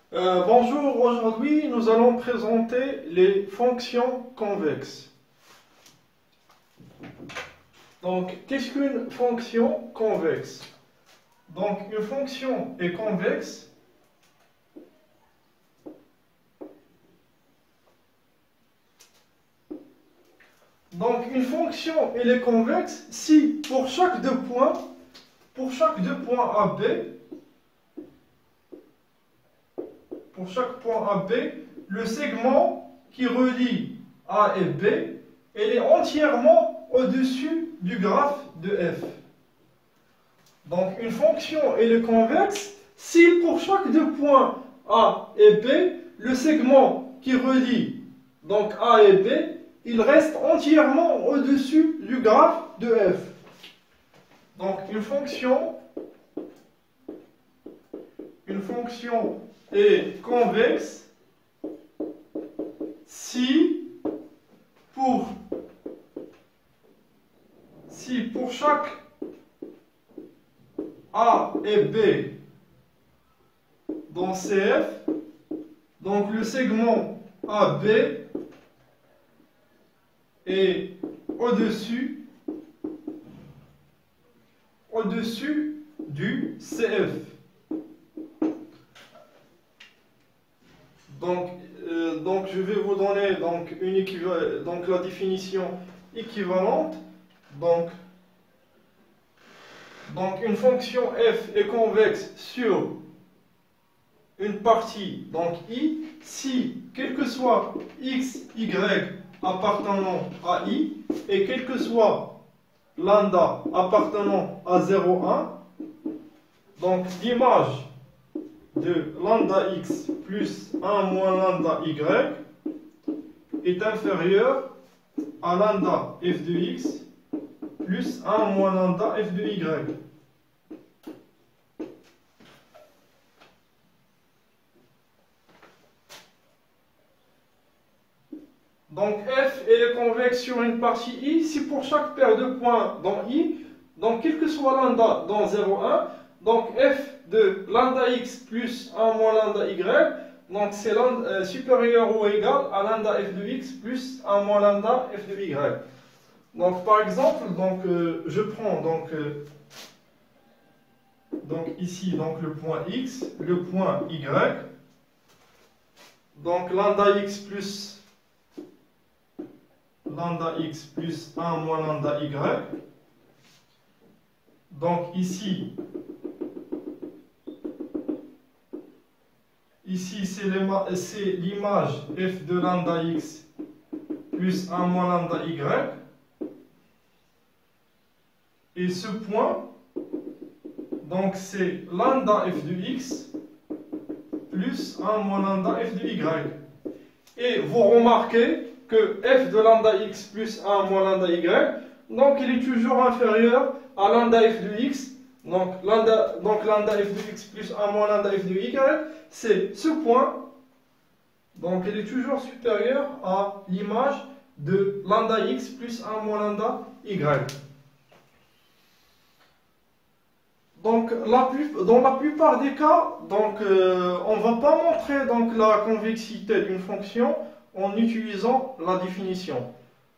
Bonjour, aujourd'hui nous allons présenter les fonctions convexes. Donc, qu'est-ce qu'une fonction convexe? Donc, une fonction est convexe une fonction elle est convexe si pour chaque deux points A, B, pour chaque point A, B, le segment qui relie A et B, elle est entièrement au-dessus du graphe de f. Donc une fonction elle est convexe si pour chaque deux points A et B, le segment qui relie donc A et B, il reste entièrement au-dessus du graphe de f. Donc une fonction est convexe si pour chaque A et B dans CF, donc le segment AB est au-dessus du CF. Donc je vais vous donner la définition équivalente. Donc une fonction f est convexe sur une partie, donc I, si quel que soit x, y appartenant à I, et quel que soit lambda appartenant à 0, 1, donc l'image de lambda x plus 1 moins lambda y est inférieure à lambda f de x plus 1 moins lambda f de y. Donc f est convexe sur une partie I si pour chaque paire de points dans I, donc quel que soit lambda dans 0, 1, donc f de lambda x plus 1 moins lambda y, donc c'est supérieur ou égal à lambda f de x plus 1 moins lambda f de y. Donc par exemple, je prends ici le point x, le point y, donc lambda x plus 1 moins lambda y. Donc ici c'est l'image f de lambda x plus 1 moins lambda y. Et ce point, donc c'est lambda f de x plus 1 moins lambda f de y. Et vous remarquez que f de lambda x plus 1 moins lambda y, donc il est toujours inférieur à lambda f de x. Donc lambda f de x plus 1 moins lambda f de y, c'est ce point. Donc il est toujours supérieur à l'image de lambda x plus 1 moins lambda y. Donc dans la plupart des cas, on ne va pas montrer la convexité d'une fonction en utilisant la définition.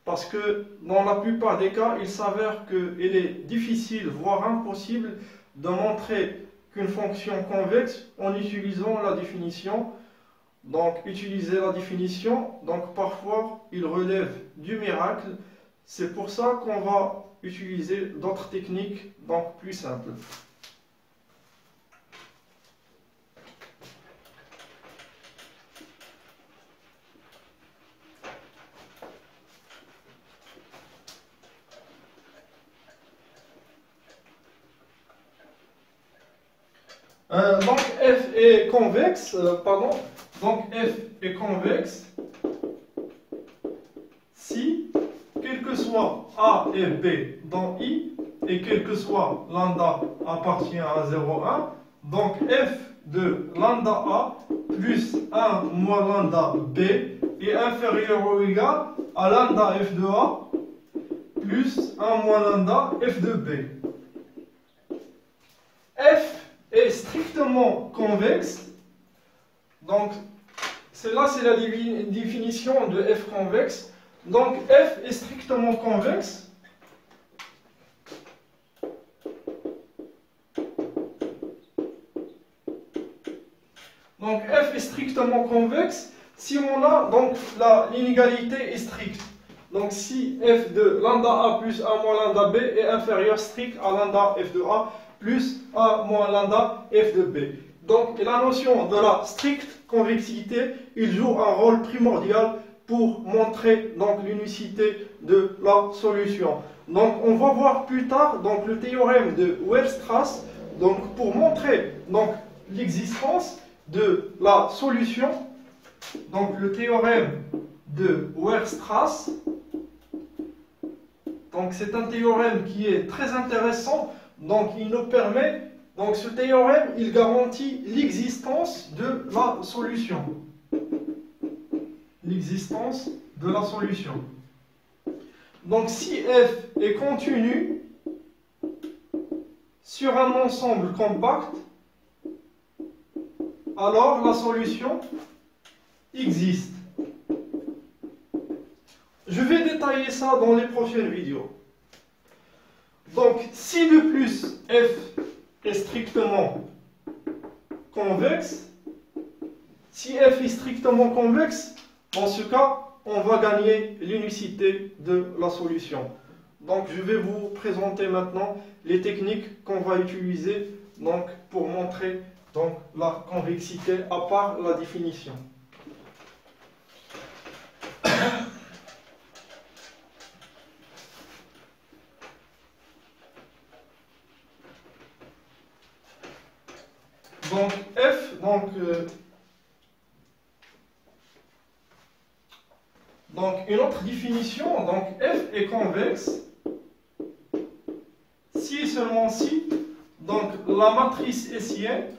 Parce que dans la plupart des cas, il s'avère qu'il est difficile, voire impossible, de montrer qu'une fonction convexe en utilisant la définition. Donc utiliser la définition, parfois il relève du miracle. C'est pour ça qu'on va utiliser d'autres techniques plus simples. F est convexe, f est convexe si, quel que soit A et B dans I, et quel que soit lambda appartient à 0, 1, donc f de lambda A plus 1 moins lambda B est inférieur ou égal à lambda f de A plus 1 moins lambda f de B. F est strictement convexe Donc, celle-là, c'est la définition de f convexe. Donc, f est strictement convexe. Donc, f est strictement convexe si on a, donc, l'inégalité est stricte. Donc, si f de lambda a plus a moins lambda b est inférieur strict à lambda f de a plus a moins lambda f de b. Donc, la notion de la stricte convexité, il joue un rôle primordial pour montrer donc l'unicité de la solution. Donc, on va voir plus tard donc, le théorème de Weierstrass donc, pour montrer donc, l'existence de la solution. Donc, le théorème de Weierstrass, donc c'est un théorème qui est très intéressant. Donc, il nous permet, donc ce théorème, il garantit l'existence de la solution. L'existence de la solution. Donc, si f est continu sur un ensemble compact, alors la solution existe. Je vais détailler ça dans les prochaines vidéos. Donc, si de plus f est strictement convexe, si f est strictement convexe, dans ce cas, on va gagner l'unicité de la solution. Donc, je vais vous présenter maintenant les techniques qu'on va utiliser donc, pour montrer donc, la convexité à part la définition. Donc f, donc une autre définition, donc f est convexe si et seulement si donc la matrice hessienne,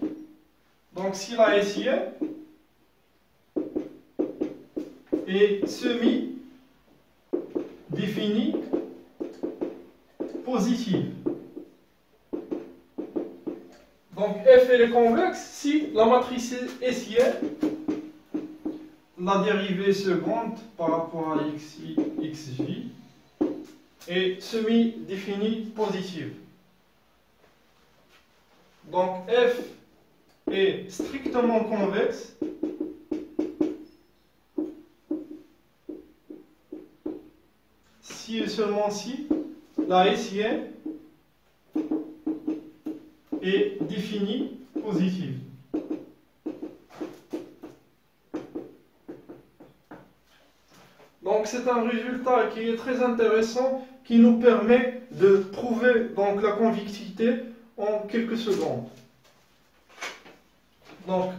donc si la hessienne est semi-définie positive. Donc f elle est convexe si la matrice hessienne, la dérivée seconde par rapport à xi, xj, est semi-définie positive. Donc f est strictement convexe si et seulement si la hessienne est définie positive. Donc c'est un résultat qui est très intéressant, qui nous permet de prouver donc, la convexité en quelques secondes. Donc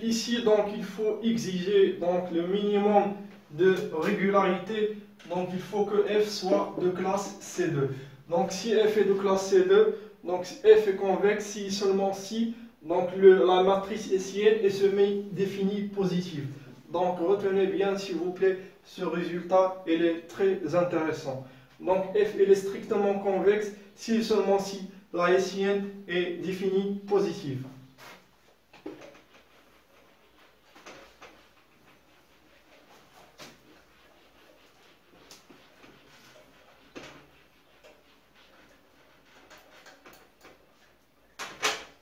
ici donc, il faut exiger donc, le minimum de régularité. Donc il faut que f soit de classe C2. Donc si f est de classe C2, donc f est convexe si seulement si donc la matrice hessienne est semi-définie positive. Donc retenez bien s'il vous plaît ce résultat, il est très intéressant. Donc f elle est strictement convexe si seulement si la hessienne est définie positive.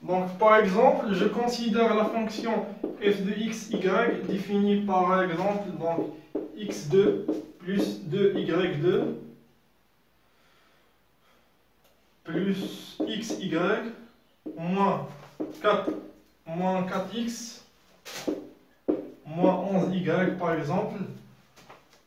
Donc, par exemple, je considère la fonction f de x, y définie par exemple donc, x2 plus 2y2 plus xy moins 4x moins 11y par exemple.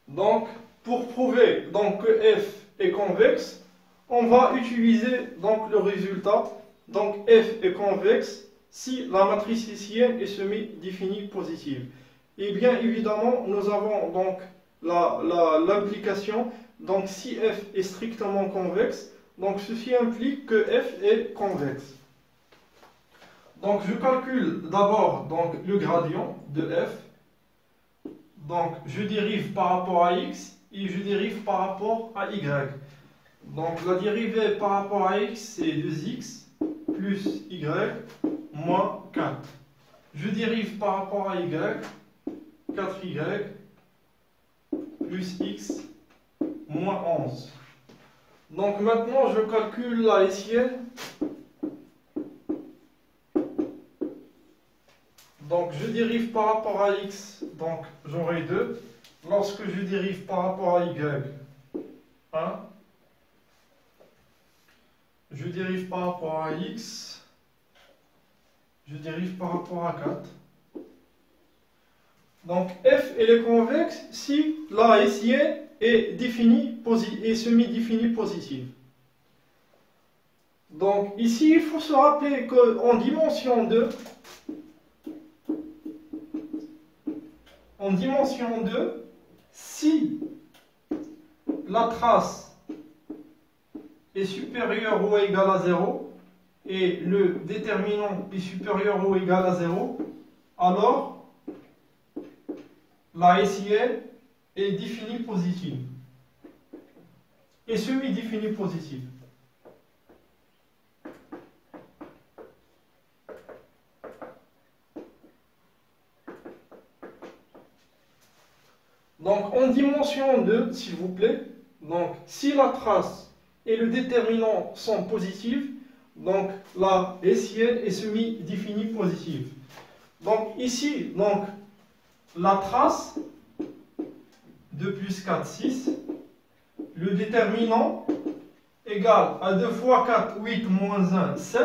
Donc, pour prouver donc, que f est convexe, on va utiliser donc, le résultat. Donc f est convexe si la matrice hessienne est semi-définie positive. Et bien évidemment, nous avons donc l'implication. Donc si f est strictement convexe, donc ceci implique que f est convexe. Donc je calcule d'abord donc, le gradient de f. Donc je dérive par rapport à x et je dérive par rapport à y. Donc la dérivée par rapport à x c'est 2x plus y moins 4. je dérive par rapport à y, 4y plus x moins 11. Donc maintenant, je calcule la hessienne. Donc je dérive par rapport à x, donc j'aurai 2. Lorsque je dérive par rapport à y, 1. Je dérive par rapport à x. Je dérive par rapport à 4. Donc f elle est convexe si la hessienne est définie et semi-définie positive. Donc ici, il faut se rappeler qu'en dimension 2, si la trace est supérieure ou égale à 0 et le déterminant est supérieur ou égal à 0, alors la hessienne est définie positive et semi-définie positive. Donc en dimension 2, s'il vous plaît, donc si la trace et le déterminant sont positifs, donc la hessienne est semi-définie positive. Donc ici, donc, la trace 2 plus 4, 6, le déterminant égal à 2 fois 4, 8 moins 1, 7.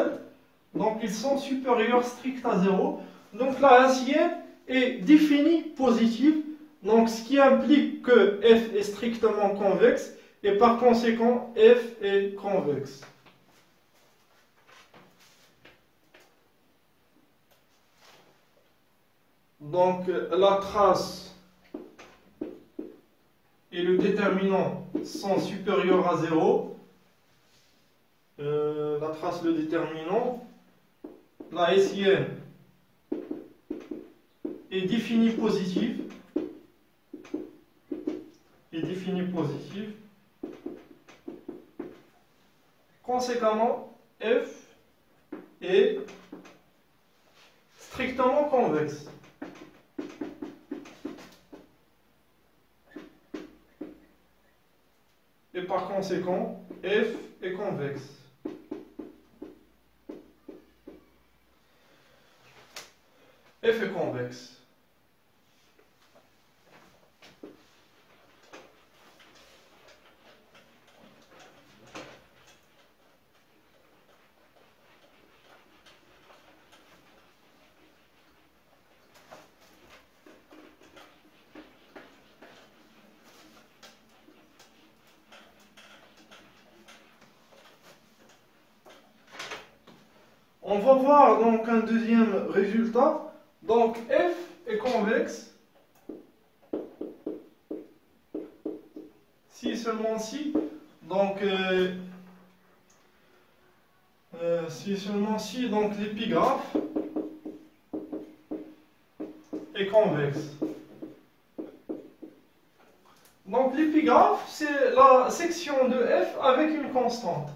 Donc ils sont supérieurs strict à 0. Donc la hessienne est définie positive. Donc ce qui implique que f est strictement convexe et par conséquent f est convexe. Donc la trace et le déterminant sont supérieurs à 0. La trace, le déterminant, la hessienne est définie positive. Conséquemment, f est strictement convexe. Et par conséquent, f est convexe. F est convexe. On va voir donc un deuxième résultat. Donc f est convexe si et seulement si. Donc si et seulement si donc l'épigraphe est convexe. Donc l'épigraphe c'est la section de f avec une constante.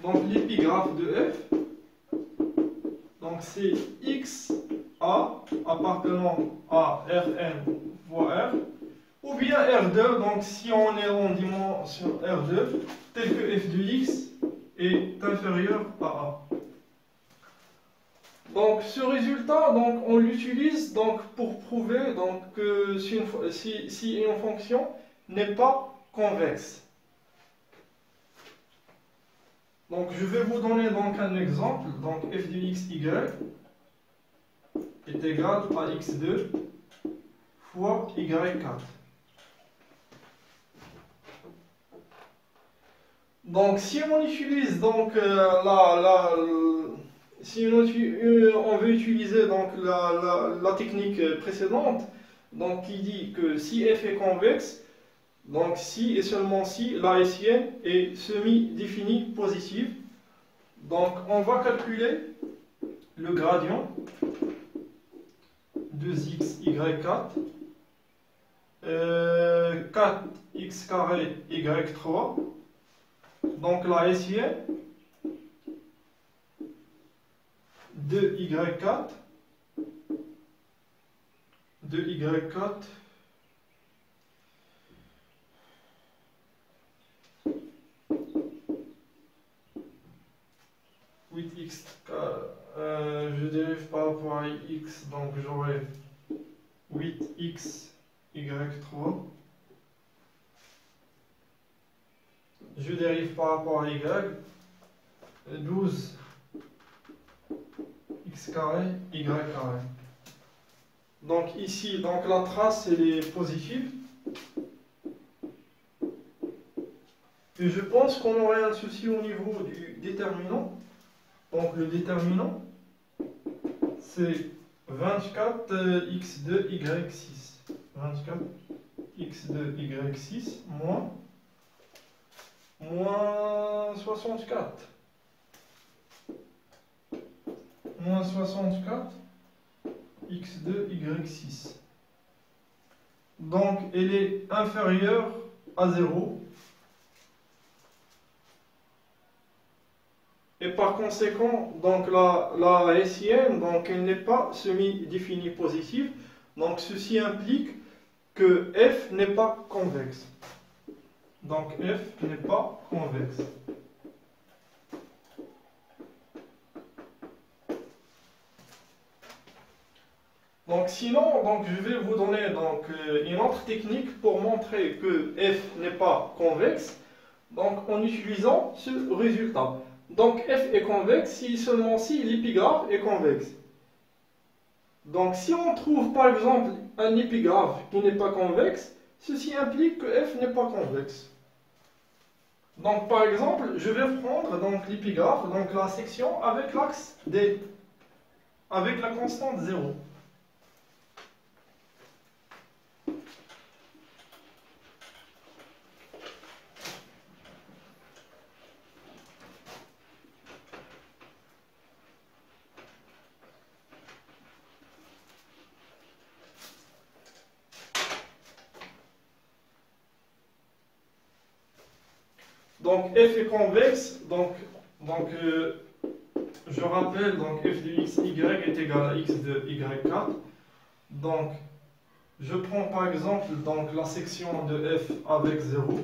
Donc l'épigraphe de f, donc c'est XA appartenant à Rn fois R, ou bien R2, donc si on est en dimension R2, tel que f de x est inférieur à A. Donc ce résultat, donc, on l'utilise donc, pour prouver donc, que si une fonction n'est pas convexe. Donc je vais vous donner donc un exemple. Donc f de x, y est égal à x2 fois y4. Donc si on utilise donc si on veut utiliser donc la technique précédente, donc qui dit que si f est convexe, donc si et seulement si la hessienne est semi-définie positive, donc on va calculer le gradient de x, y4, 4x carré y3, donc la hessienne de y4 de y4 8x, je dérive par rapport à x, donc j'aurai 8x y3. Je dérive par rapport à y, 12 x carré y carré. Donc ici, donc la trace elle est positive. Et je pense qu'on aurait un souci au niveau du déterminant. Donc le déterminant, c'est 24x2 y6. 24x2 y6 moins 64. Moins 64 x2 y6. Donc elle est inférieure à 0. Et par conséquent, donc la SIN, donc elle n'est pas semi-définie positive. Donc ceci implique que F n'est pas convexe. Donc F n'est pas convexe. Donc sinon, donc je vais vous donner donc une autre technique pour montrer que F n'est pas convexe. Donc en utilisant ce résultat. Donc F est convexe si seulement si l'épigraphe est convexe. Donc si on trouve par exemple un épigraphe qui n'est pas convexe, ceci implique que F n'est pas convexe. Donc par exemple, je vais prendre donc l'épigraphe, donc la section avec l'axe D, avec la constante 0. Donc f est convexe, donc je rappelle, donc f de x, y est égal à x de y4. Donc je prends par exemple donc, la section de f avec 0.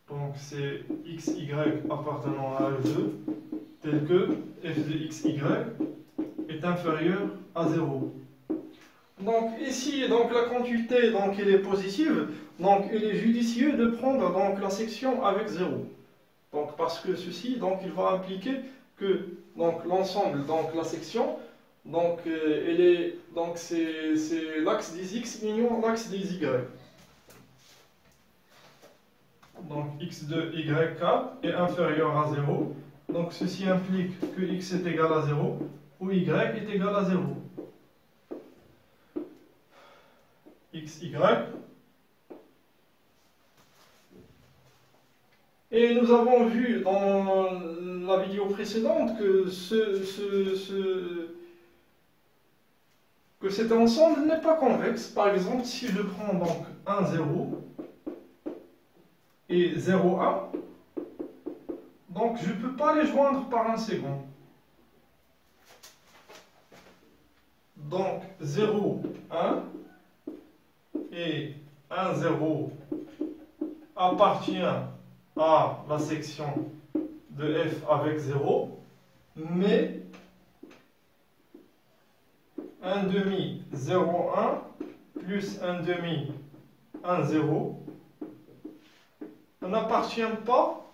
Donc c'est x, y appartenant à f2, tel que f de x, y est inférieur à 0. Donc ici, donc, la quantité donc, elle est positive, donc il est judicieux de prendre donc, la section avec 0. Donc, parce que ceci, donc, il va impliquer que l'ensemble, donc la section, donc, c'est l'axe des x union l'axe des y. Donc x de y4 est inférieur à 0. Donc ceci implique que x est égal à 0 ou y est égal à 0. x, y. Et nous avons vu dans la vidéo précédente que que cet ensemble n'est pas convexe. Par exemple, si je prends donc 1, 0 et 0, 1, donc je ne peux pas les joindre par un second. Donc 0, 1 et 1, 0 appartient à la section de f avec 0, mais 1 demi 0, 1 plus 1 demi 1, 0 n'appartient pas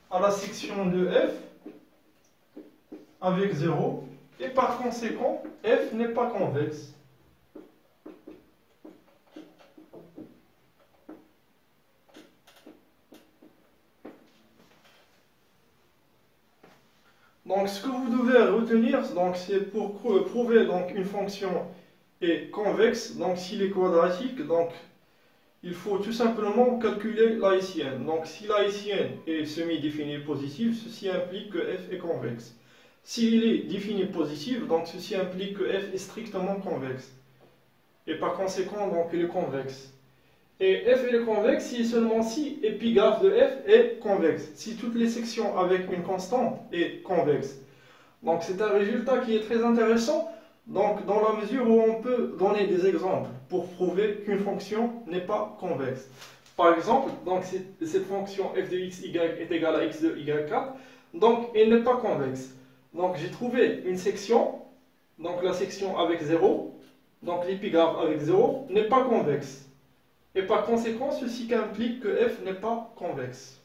à la section de f avec 0 et par conséquent f n'est pas convexe. Donc ce que vous devez retenir, c'est pour prouver donc, une fonction est convexe, donc s'il est quadratique, donc il faut tout simplement calculer la haïtienne. Donc si la haïtienne est semi-définie positive, ceci implique que f est convexe. S'il est défini positif, donc ceci implique que f est strictement convexe. Et par conséquent, donc il est convexe. Et f est convexe si seulement si épigraphe de f est convexe. Si toutes les sections avec une constante est convexe. Donc c'est un résultat qui est très intéressant Donc, dans la mesure où on peut donner des exemples pour prouver qu'une fonction n'est pas convexe. Par exemple, donc cette fonction f de x, y est égale à x de y4, donc elle n'est pas convexe. Donc j'ai trouvé une section, donc la section avec 0, donc l'épigraphe avec 0 n'est pas convexe. Et par conséquent, ceci implique que f n'est pas convexe.